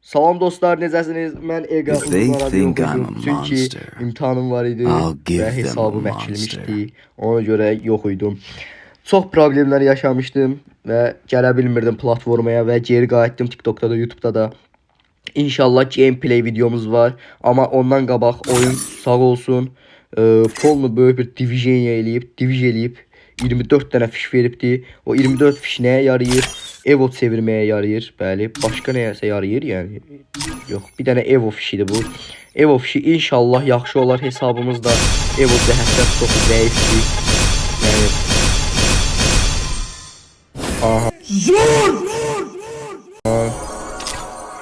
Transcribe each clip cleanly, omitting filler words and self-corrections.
Salam dostlar, necəsiniz? Mən Ega If they uzun think yox I'm idim. a Çünki monster, imtahanım var idi I'll give və them a hesabım monster. əkilmişdi. Ona görə yox idim. Çox problemlər yaşamışdım və gələ bilmirdim platformaya və geri qayıtdım TikTokda da, YouTube'da da. İnşallah gameplay videomuz var. Amma ondan qabaq oyun sağ olsun. Polnu böyük bir division eləyib 24 dənə fiş veribdi. O 24 fiş nəyə yarayır? Evo çevirməyə yarayır. Bəli, başqa nəyəsə yarayır, yəni. Yox, bir dənə Evo fişidir bu. Evo fişi inşallah yaxşı olar. Hesabımızda Evo cəhətdən çox zəifdir. Yəni aha.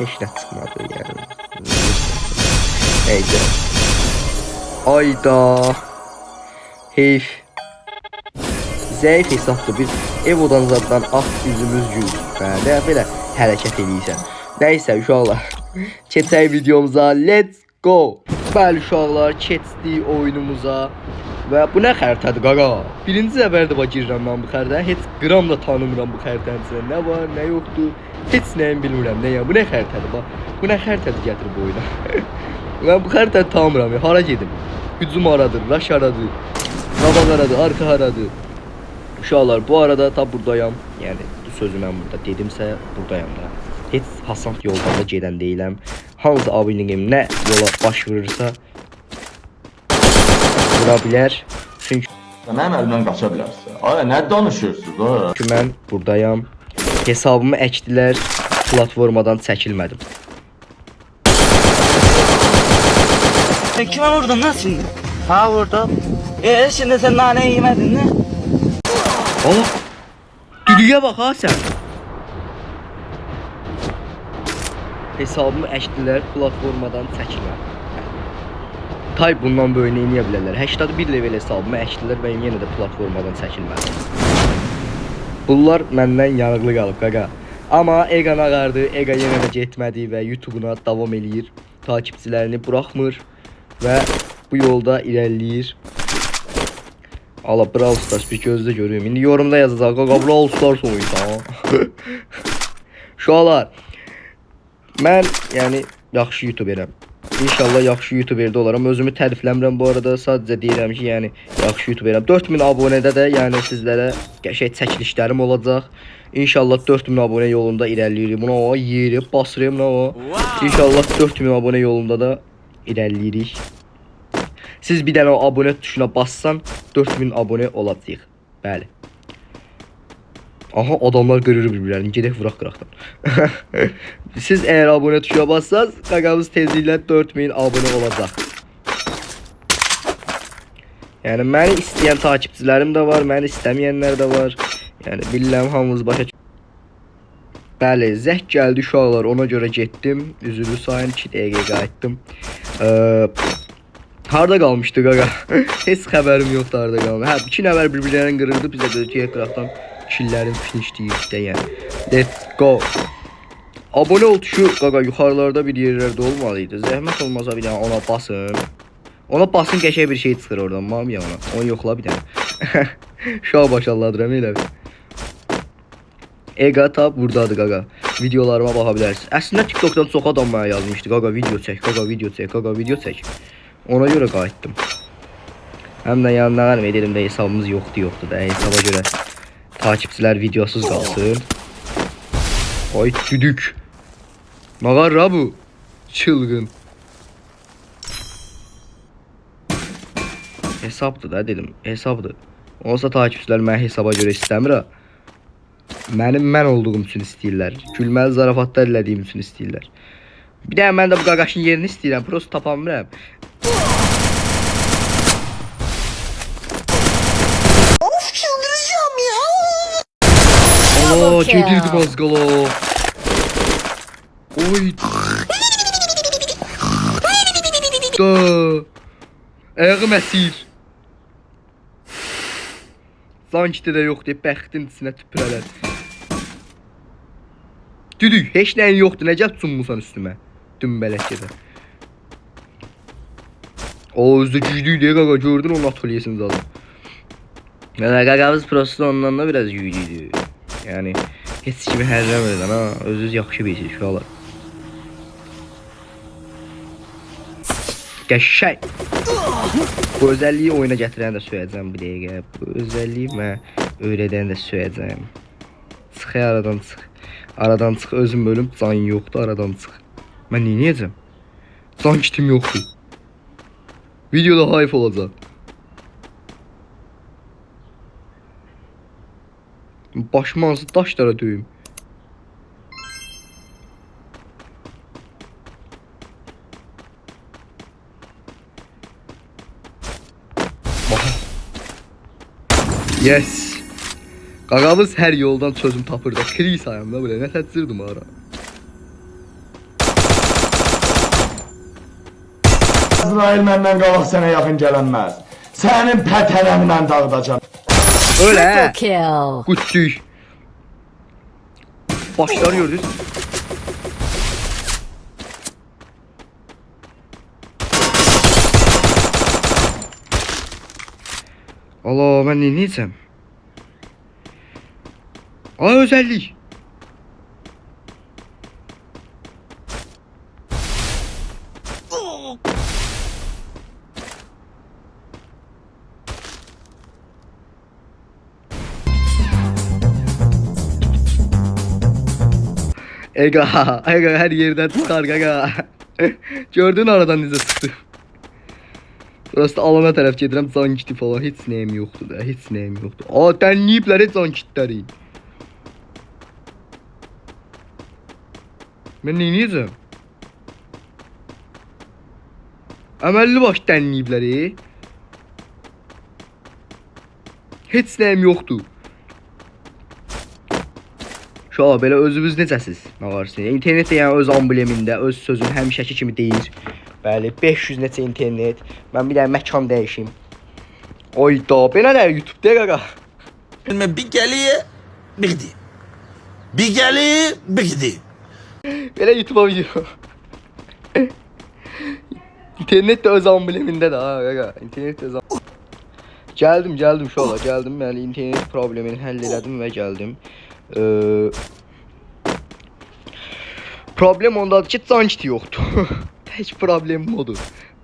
Heç nə çıxmadı, yəni. Neyse. Ayda. Heyf. Zəif hesabdır. Bir Evo'dan zaddan üzümüz gül. Nə belə hərəkət eləyirsən. Nəysə uşaqlar. Keçək videomuza. Let's go. Bəli uşaqlar, keçdik oyunumuza. Və bu nə xəritədir qaqa? Birinci səfərdə bax girirəm mən bu xəritəyə. Heç qram da tanımıram bu xəritənin. Nə var, nə yoxdur. Heç nəyini bilmirəm. Nə ya? Bu nə xəritədir bax? Bu nə xəritədir gətirib bu oyuna? Mən bu xəritəni tanımıram. Hara gedim? Hücum haradır, rush haradır, qabaq haradır, arxa haradır. Uşaqlar, bu arada ta buradayam. Yəni bu sözü mən burada dedimsə buradayam da. Heç hasant yoldan da gedən deyiləm. Hansı abunəqim nə yola baş vurursa vura bilər. Çünki Mənim əlimdən qaça bilərsən. Ay, nə danışırsınız ha? mən buradayam. Hesabımı əkdilər. Platformadan çəkilmədim. Kime vurdun lan şimdi? Ha vurdum. Şimdi sen nane yemedin mi? Allah! Düdüyə bax ha sən. Hesabımı əkdilər, platformadan çəkilmədim. Tay bundan böyük nə edə bilərlər? 81 level hesabımı əkdilər və yenə də platformadan çəkilmədim. Bunlar məndən yanıqlı qalıb qaqa. Amma Ega nağardı, Ega yenə də getmədi və YouTube-una davam eləyir. Takipçilərini buraxmır və bu yolda irəliləyir. Allah, Brawl Stars bir gözlə görüyorum. İndi yorumda yazacaq. Qaqa Brawl Stars oyunsa. Uşaqlar, mən yəni yaxşı YouTuberəm. İnşallah yaxşı YouTuberdə olaram. Özümü tərifləmirəm bu arada. Sadəcə deyirəm ki, yəni yaxşı YouTuberəm. 4000 abunədə də yəni sizlərə qəşəng çəkilişlərim olacaq. İnşallah 4000 abunə yolunda irəliləyirik. Buna o yeri basırım nə o. İnşallah 4000 abunə yolunda da irəliləyirik. Siz bir dənə o abunə tuşuna bassan 4000 abunə olacaq. Bəli. Aha, adamlar qırır bir-birlərini. Gedək vuraq qıraqdan. Siz əgər abunə tuşuna bassanız, qaqamız tezliklə 4000 abunə olacaq. Yəni məni istəyən takipçilərim də var, məni istəməyənlər də var. Yəni bilirəm hamınız başa. Bəli, zəng gəldi uşaqlar, ona görə getdim. Üzrü sayın 2 dəqiqə qayıtdım. Harda qalmışdı qaqa? Heç xəbərim yoxdur harda qaldı. Hə, 2 nəfər bir-birlərini qırırdı, bizə dedi qıraqdan killerin finişləyir də yəni. Let's go. Abunə ol tuşu qaqa yuxarılarda bir yerlərdə olmalıydı. Zəhmət olmasa bir dənə ona basın. Ona basın, qəşəng bir şey çıxır oradan. Mam ya ona. Onu yoxla bir dənə. Şah başalladıram elə bir. Ega tab buradadır qaqa. Videolarıma baxa bilərsiniz. Əslində TikTokdan çox adam mənə yazmışdı. Qaqa video çək, qaqa video çək, qaqa video çək. Ona görə qayıtdım. Həm də yanına gəlmə edelim də hesabımız yoxdur da. Hesaba görə takipçilər videosuz qalsın. Ay düdük. Mağarra bu. Çılgın. Hesabdır da dedim. Hesabdır. Olsa takipçilər mənə hesaba görə istəmir ha. Mənim mən olduğum üçün istəyirlər. Gülməli zarafatlar elədiyim üçün istəyirlər. Bir də mən də bu qaqaşın yerini istəyirəm. Prosto tapamıram. Of, çıldıracağım ya. Aa, getirdim az qala. Oy. Da. Ayağım əsir. Sanki də yoxdur, bəxtin içinə tüpürələr. Düdük, heç nəyin yoxdur, nə gəl cummusan üstümə. Dümbələk gedə. O özü güclüydü deyə qaqa, gördün onun atölyesini zaten. Yəni qaqamız prosto ondan da biraz güclüydü. Yəni heç kimi hərrəm edən ha, özünüz yaxşı bilirsiniz uşaqlar. Qəşəng. Bu özelliği oyuna gətirəni də söyəcəm bir dəqiqə. Bu özelliği mən öyrədəni də söyəcəm. Çıx aradan çıx. Aradan çıx, özüm ölüm, can yoxdur, aradan çıx. Mən nə edəcəm? Can kitim yoxdur. Videoda hayf olacaq. Başıma hansı daşlara döyüm. Yes. Qaqamız hər yoldan çözüm tapır da. Kris ayağımda belə nə təcrüdüm ara. İsrail məndən qabaq sənə yaxın gələnməz. Sənin pətənəmlə dağıdacam. Öyle. Triple kill. Kutsuz. Başları gördünüz. Allah, ben ne diyeceğim? Aa, özellik. Ega, her yerden çıkar gaga. Gördün aradan nize sıktı. Burası da alana tərəf gedirəm, can kiti falan heç nəyim yoxdur da, heç nəyim yoxdur. Aa, dənliyiblər can kitləri. Mən nə edəcəm? Əməlli baş dənliyiblər. Heç nəyim yoxdur. Şu an belə özünüz necəsiz? Nə varsın? İnternetdə yəni öz amblemində, öz sözün həmişəki kimi deyir. Bəli, 500 neçə internet. Mən bir dənə məkan dəyişim. Oyda, belə də YouTube-da qaqa. Bir gəliyə, bir gidi. Bir gəliyə, bir gidi. Belə YouTube-a video. İnternet də öz amblemində də ha qaqa. İnternet də öz Gəldim şu an, gəldim. Yəni internet problemini həll elədim və gəldim. Problem ondadır ki, can kiti yoxdur. Tək problemim odur.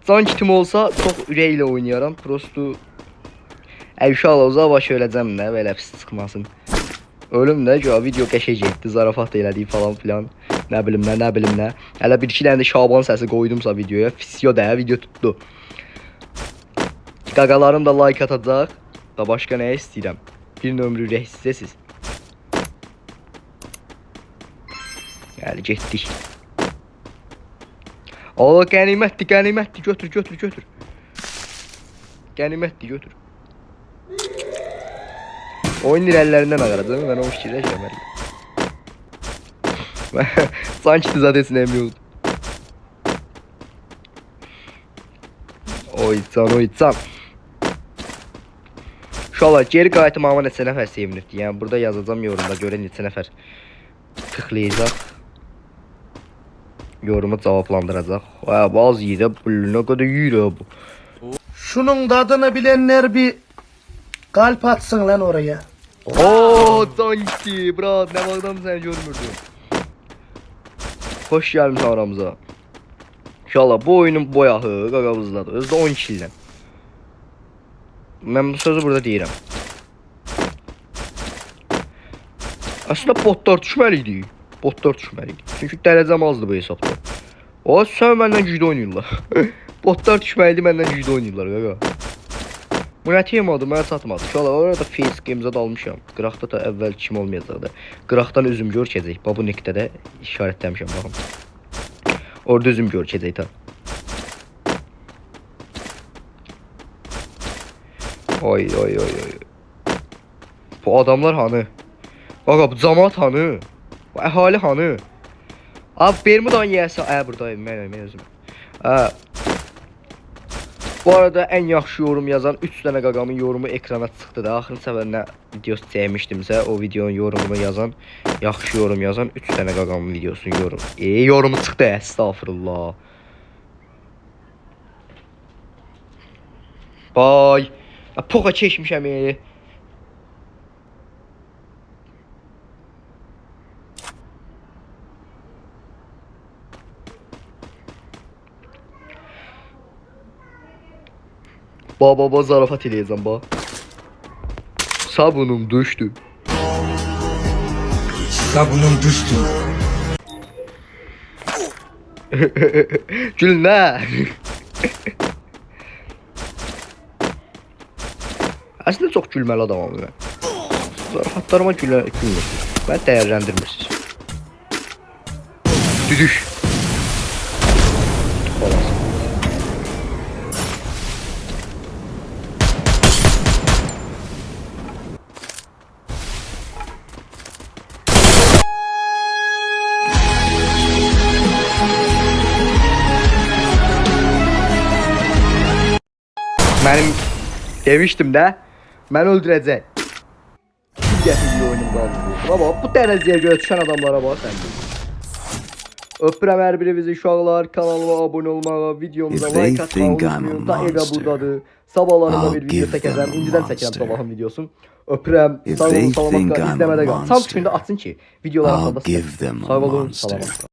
Can kitim olsa çox ürəklə oynayaram. Prosto əvşal olsa baş öləcəm də, belə pis çıxmasın. Ölüm də ki, video qəşəng getdi, zarafat elədik falan filan. Nə bilim nə. Hələ bir iki dənə də Şaban səsi qoydumsa videoya, fisyo də video tutdu. Qaqalarım da like atacaq. Da başqa nə istəyirəm? Bir nömrə ürək sizəsiz. Yəni getdik. O qənimətdir, götür. Qənimətdir, götür. Oyun irəlilərindən ağaracaq, mən o fikirləşəm. Sanki zaten sinemiyordu. Oycan. İnşallah geri qayıtmağıma neçə nəfər sevinirdi. Yəni burada yazacağım yorumda, görə neçə nəfər tıklayacaq. Yorumu cevaplandıracaq. Bazı yerdə bu nə qədər yürü bu. Şunun tadını bilenler bir kalp atsın lan oraya. Oo, sanki brat, nə vaxtdan səni görmürdüm. Xoş gəlmişsən aramıza. İnşallah bu oyunun boyağı qaqavızladı. Özdə 10 killə. Mən bu sözü burada deyirəm. Aslında botlar düşməliydi. Çünki dərəcəm azdı bu hesabda. O, sən məndən güclü oynayırlar. Botlar düşməliydi, məndən güclü oynayırlar qaqa. Bu nə temadır, mənə çatmadı. İnşallah orada face game'ə dalmışam. Qıraqda da əvvəl kim olmayacaqdı. Qıraqdan üzüm görkəcək. Bu nikdə də işarətləmişəm baxın. Orada üzüm görkəcək ta. Oy. Bu adamlar hanı? Qaqa, bu cəmaət hanı? Bu əhali hanı? Abi Bermudan yiyəsə, buradayım mən özüm. Bu arada en yaxşı yorum yazan 3 tane qaqamın yorumu ekrana çıxdı da. Axırıncı səfər nə videosu çəkmişdimsə, o videonun yorumunu yazan, yaxşı yorum yazan 3 tane qaqamın videosunun yorumu çıxdı, estağfurullah. Bay. Poxa çəkmişəm. Baba zarafat eləyəcəm ba. Sabunum düşdü. Sabunum düştü. Gülmə. Əslində çox gülməli adamam mən. Zarafatlarıma gülmürsünüz. Mən dəyərləndirmirsiniz. Düdük. Olasın. Mənim demişdim də, məni öldürəcək. Kim gətirdi oyunum qaldı? Baba, bu dərəcəyə görə düşən adamlara bax sən. Öpürəm hər birinizi uşaqlar, kanalıma abunə olmağa, videomuza If they like atmağı think I'm a unutmayın. Da evə monster, buradadır. Sabahlarında I'll bir video give çəkəcəm, them a indidən çəkirəm monster. sabahın videosunu. Öpürəm, If sağ olun, they salamat think qalın, I'm a izləmədə qalın. Sağ monster, çıxında açsın ki, videolar I'll haqqında give them a sağ olun, monster. salamat qalın.